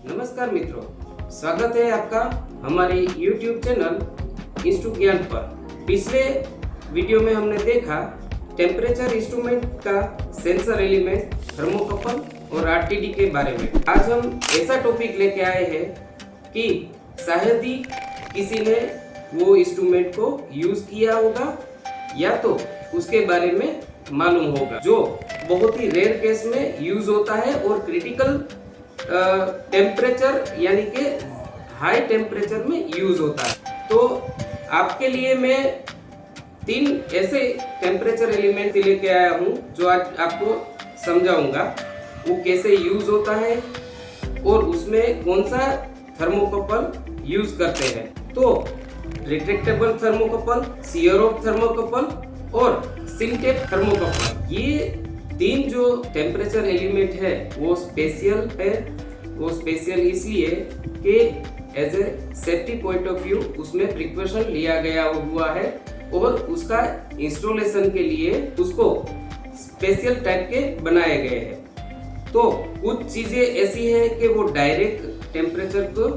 नमस्कार मित्रों, स्वागत है आपका हमारे YouTube चैनल इंस्टू ज्ञान पर। पिछले वीडियो में हमने देखा टेम्परेचर इंस्ट्रूमेंट का सेंसर एलिमेंट, थर्मोकपल और आरटीडी के बारे में। आज हम ऐसा टॉपिक लेके आए हैं कि शायद ही किसी ने वो इंस्ट्रूमेंट को यूज किया होगा या तो उसके बारे में मालूम होगा, जो बहुत ही रेयर केस में यूज होता है और क्रिटिकल टेम्परेचर यानी कि हाई टेम्परेचर में यूज होता है। तो आपके लिए मैं 3 ऐसे टेम्परेचर एलिमेंट लेके आया हूँ जो आज आपको समझाऊंगा वो कैसे यूज होता है और उसमें कौन सा थर्मोकपल यूज करते हैं। तो रिट्रैक्टेबल थर्मोकपल, सीयर ऑफ थर्मोकपल और सिंटेप थर्मोकपल, ये 3 जो टेम्परेचर एलिमेंट है वो स्पेशल है। वो स्पेशल इसलिए कि as a safety point of view उसमें प्रिकॉशन लिया गया हुआ है और उसका इंस्टॉलेशन के लिए उसको स्पेशल टाइप के बनाए गए हैं। तो कुछ चीजें ऐसी है कि वो डायरेक्ट टेम्परेचर को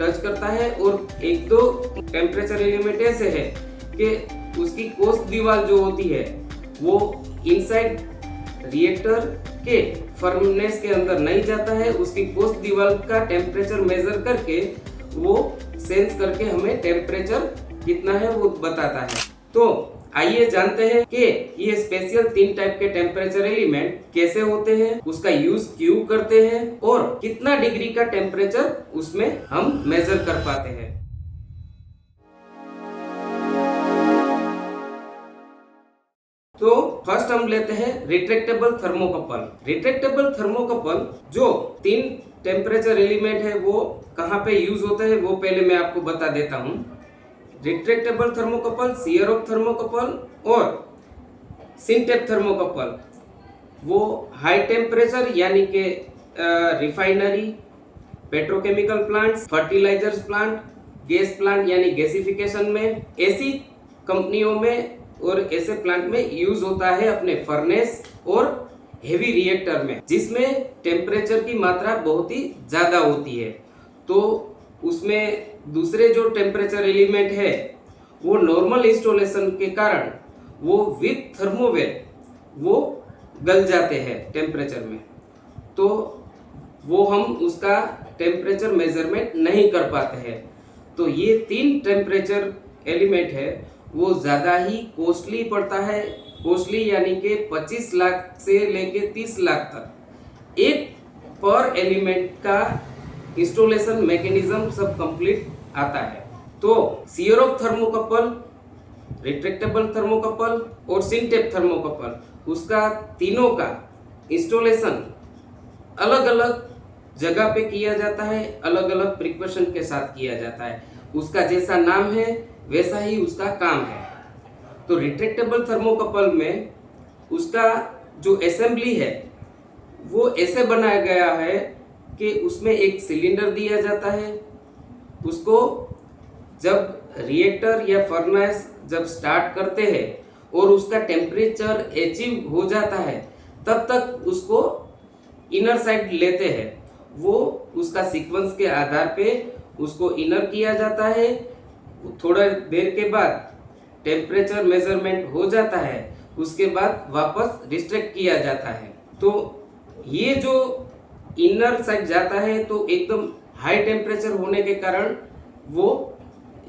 टच करता है और 1-2 टेम्परेचर एलिमेंट ऐसे है कि उसकी कोस्ट दीवार जो होती है वो इनसाइड रिएक्टर के फर्नेस के अंदर नहीं जाता है। उसकी कोस्ट दीवार का टेम्परेचर मेजर करके वो सेंस करके हमें टेम्परेचर कितना है वो बताता है। तो आइए जानते हैं कि ये स्पेशल 3 टाइप के टेम्परेचर एलिमेंट कैसे होते हैं, उसका यूज क्यों करते हैं और कितना डिग्री का टेम्परेचर उसमें हम मेजर कर पाते हैं। तो फर्स्ट हम लेते हैं रिट्रैक्टेबल थर्मोकपल। रिट्रैक्टेबल थर्मोकपल जो 3 टेम्परेचर एलिमेंट है वो कहाँ पे यूज होता है वो पहले मैं आपको बता देता हूँ। रिट्रैक्टेबल थर्मोकपल, सीयर ऑफ थर्मोकपल और सिंटेप थर्मोकपल वो हाई टेम्परेचर यानी कि refinery, petrochemical plants, fertilisers plant, gas plant यानी गैसिफिकेशन में, ऐसी कंपनियों में और ऐसे प्लांट में यूज होता है अपने फर्नेस और हेवी रिएक्टर में, जिसमें टेम्परेचर की मात्रा बहुत ही ज्यादा होती है। तो उसमें दूसरे जो टेम्परेचर एलिमेंट है वो नॉर्मल इंस्टॉलेशन के कारण वो विथ थर्मोवेल वो गल जाते हैं टेम्परेचर में, तो वो हम उसका टेम्परेचर मेजरमेंट नहीं कर पाते हैं। तो ये 3 टेम्परेचर एलिमेंट है वो ज़्यादा ही कॉस्टली पड़ता है। कॉस्टली यानी कि 25 लाख से लेके 30 लाख तक एक पर एलिमेंट का इंस्टॉलेशन मैकेनिज्म सब कंप्लीट आता है। तो सीयर ऑफ थर्मोकपल, रिट्रैक्टेबल थर्मोकपल और सिंटेप थर्मोकपल, उसका तीनों का इंस्टॉलेशन अलग अलग जगह पे किया जाता है, अलग अलग प्रिकॉशन के साथ किया जाता है। उसका जैसा नाम है वैसा ही उसका काम है। तो रिट्रैक्टेबल थर्मोकपल में उसका जो असेंबली है वो ऐसे बनाया गया है कि उसमें एक सिलेंडर दिया जाता है। उसको जब रिएक्टर या फर्नेस जब स्टार्ट करते हैं और उसका टेम्परेचर अचीव हो जाता है तब तक उसको इनर साइड लेते हैं। वो उसका सीक्वेंस के आधार पे उसको इनर किया जाता है। थोड़ा देर के बाद टेम्परेचर मेजरमेंट हो जाता है, उसके बाद वापस रिस्ट्रिक्ट किया जाता है। तो ये जो इनर साइड जाता है तो एकदम हाई टेम्परेचर होने के कारण वो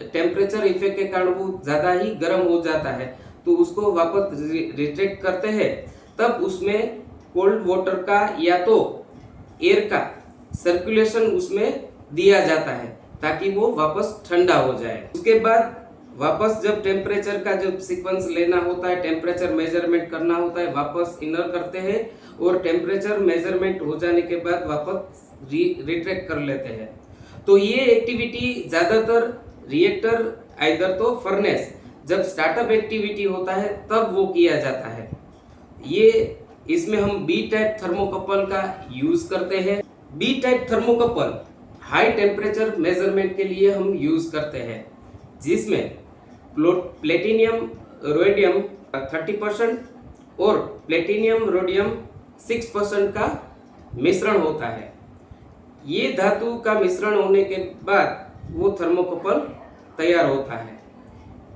टेम्परेचर इफेक्ट के कारण वो ज़्यादा ही गर्म हो जाता है, तो उसको वापस रिस्ट्रिक्ट करते हैं। तब उसमें कोल्ड वाटर का या तो एयर का सर्कुलेशन उसमें दिया जाता है ताकि वो वापस ठंडा हो जाए। उसके बाद वापस जब टेम्परेचर का जब सीक्वेंस लेना होता है, टेम्परेचर मेजरमेंट करना होता है, वापस इनर करते हैं और टेम्परेचर मेजरमेंट हो जाने के बाद वापस रिट्रैक्ट कर लेते हैं। तो ये एक्टिविटी ज़्यादातर रिएक्टर आइदर तो फर्नेस जब स्टार्टअप एक्टिविटी होता है तब वो किया जाता है। ये इसमें हम बी टाइप थर्मोकपल का यूज करते हैं। B type thermocouple high temperature measurement के लिए हम यूज करते हैं, जिसमें प्लेटिनियम रोडियम 30% और प्लेटिनियम रोडियम 6% का मिश्रण होता है। ये धातु का मिश्रण होने के बाद वो थर्मोकपल तैयार होता है।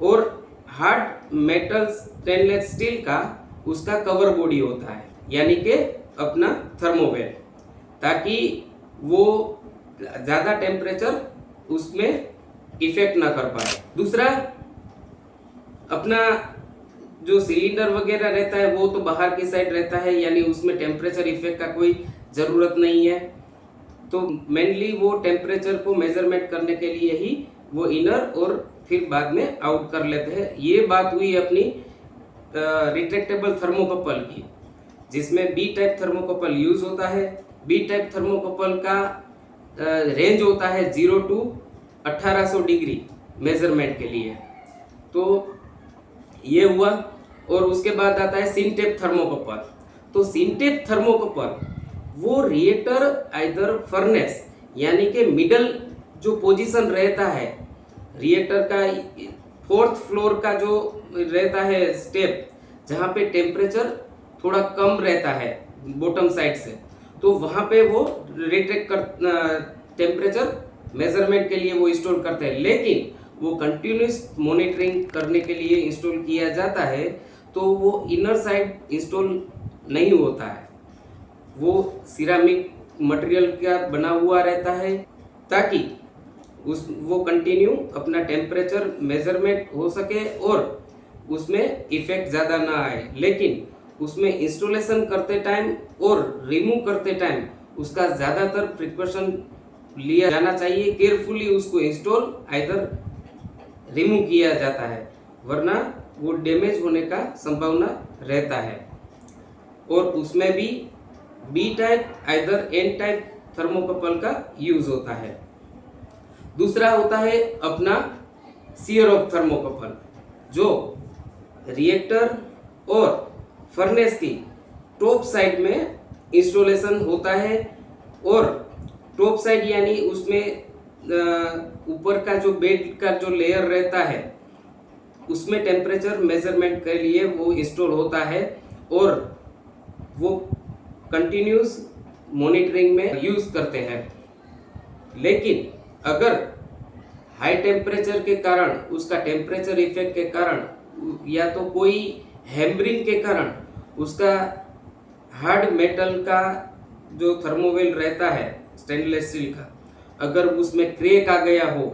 और हार्ड मेटल स्टेनलेस स्टील का उसका कवर बॉडी होता है, यानी कि अपना थर्मोवेल, ताकि वो ज़्यादा टेम्परेचर उसमें इफेक्ट ना कर पाए। दूसरा, अपना जो सिलेंडर वगैरह रहता है वो तो बाहर की साइड रहता है, यानी उसमें टेम्परेचर इफेक्ट का कोई ज़रूरत नहीं है। तो मेनली वो टेम्परेचर को मेजरमेंट करने के लिए ही वो इनर और फिर बाद में आउट कर लेते हैं। ये बात हुई अपनी रिट्रैक्टेबल थर्मोकपल की, जिसमें बी टाइप थर्मोकपल यूज होता है। बी टाइप थर्मोकपल का रेंज होता है 0 to 1800 डिग्री मेजरमेंट के लिए। तो ये हुआ। और उसके बाद आता है सिंटेप थर्मोकपल। तो सिंटेप थर्मोकपल वो रिएक्टर आइदर फर्नेस, यानी कि मिडल जो पोजीशन रहता है रिएक्टर का, 4th फ्लोर का जो रहता है स्टेप, जहाँ पे टेम्परेचर थोड़ा कम रहता है बॉटम साइड से, तो वहाँ पे वो रिट्रैक्ट कर टेम्परेचर मेजरमेंट के लिए वो इंस्टॉल करते हैं। लेकिन वो कंटिन्यूस मॉनिटरिंग करने के लिए इंस्टॉल किया जाता है, तो वो इनर साइड इंस्टॉल नहीं होता है। वो सिरामिक मटेरियल का बना हुआ रहता है, ताकि वो कंटिन्यू अपना टेम्परेचर मेजरमेंट हो सके और उसमें इफेक्ट ज़्यादा ना आए। लेकिन उसमें इंस्टॉलेशन करते टाइम और रिमूव करते टाइम उसका ज़्यादातर प्रिकॉशन लिया जाना चाहिए। केयरफुली उसको इंस्टॉल आइदर रिमूव किया जाता है, वरना वो डैमेज होने का संभावना रहता है। और उसमें भी B type either N type thermocouple का यूज होता है। दूसरा होता है अपना सीयर ऑफ थर्मोकपल, जो रिएक्टर और फर्नेस की टॉप साइड में इंस्टॉलेशन होता है। और टॉप साइड यानी उसमें ऊपर का जो बेड का जो लेयर रहता है उसमें टेम्परेचर मेजरमेंट के लिए वो इंस्टॉल होता है, और वो कंटिन्यूस मॉनिटरिंग में यूज़ करते हैं। लेकिन अगर हाई टेम्परेचर के कारण, उसका टेम्परेचर इफेक्ट के कारण, या तो कोई हैमरिंग के कारण उसका हार्ड मेटल का जो थर्मोवेल रहता है स्टेनलेस स्टील का, अगर उसमें क्रैक आ गया हो,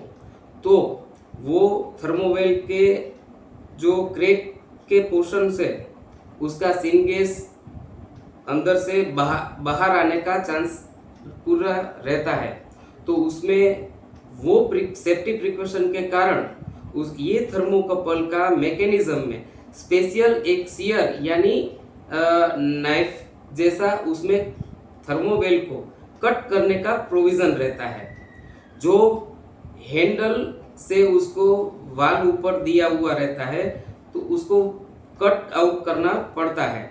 तो वो थर्मोवेल के जो क्रैक के पोर्शन से उसका सिन गैस अंदर से बाहर आने का चांस पूरा रहता है। तो उसमें वो सेफ्टी प्रिकॉशन के कारण ये थर्मोकपल का मैकेनिज्म में स्पेशल एक सीयर यानी नाइफ जैसा उसमें थर्मोवेल को कट करने का प्रोविज़न रहता है, जो हैंडल से उसको वाल ऊपर दिया हुआ रहता है, तो उसको कट आउट करना पड़ता है,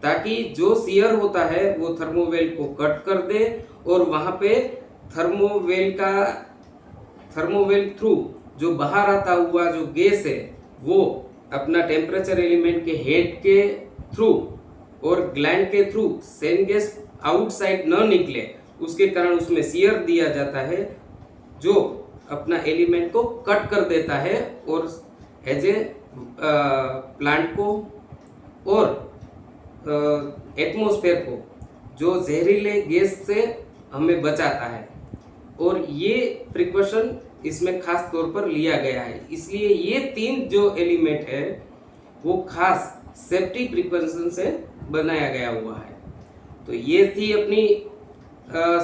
ताकि जो सीयर होता है वो थर्मोवेल को कट कर दे और वहाँ पे थर्मोवेल थ्रू जो बाहर आता हुआ जो गैस है वो अपना टेम्परेचर एलिमेंट के हेड के थ्रू और ग्लैंड के थ्रू सेन गैस आउटसाइड न निकले, उसके कारण उसमें सीयर दिया जाता है, जो अपना एलिमेंट को कट कर देता है और एज ए प्लांट को और एटमॉस्फेयर को जो जहरीले गैस से हमें बचाता है। और ये प्रिकॉशन इसमें खास तौर पर लिया गया है। इसलिए ये 3 जो एलिमेंट है वो खास सेफ्टी प्रिकॉशन से बनाया गया हुआ है। तो ये थी अपनी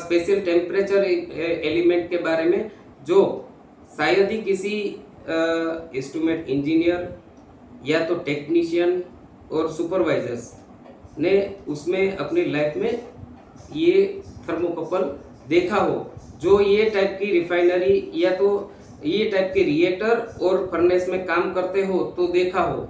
स्पेशल टेम्परेचर एलिमेंट के बारे में, जो शायद ही किसी इंस्ट्रूमेंट इंजीनियर या तो टेक्नीशियन और सुपरवाइजर्स ने उसमें अपनी लाइफ में ये थर्मोकपल देखा हो, जो ये टाइप की रिफाइनरी या तो ये टाइप के रिएक्टर और फर्नेस में काम करते हो तो देखा हो।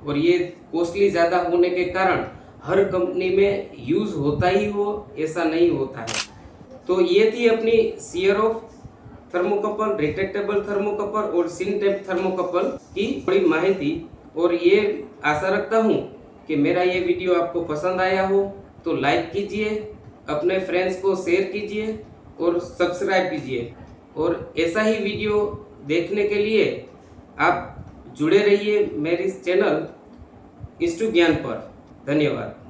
और ये कॉस्टली ज़्यादा होने के कारण हर कंपनी में यूज़ होता ही हो ऐसा नहीं होता है। तो ये थी अपनी सीयर ऑफ थर्मोकपल, रिट्रैक्टेबल थर्मोकपल और सिंटेप थर्मोकपल की बड़ी माहिती। और ये आशा रखता हूँ कि मेरा ये वीडियो आपको पसंद आया हो, तो लाइक कीजिए, अपने फ्रेंड्स को शेयर कीजिए और सब्सक्राइब कीजिए। और ऐसा ही वीडियो देखने के लिए आप जुड़े रहिए मेरे इस चैनल इंस्टू ज्ञान पर। धन्यवाद।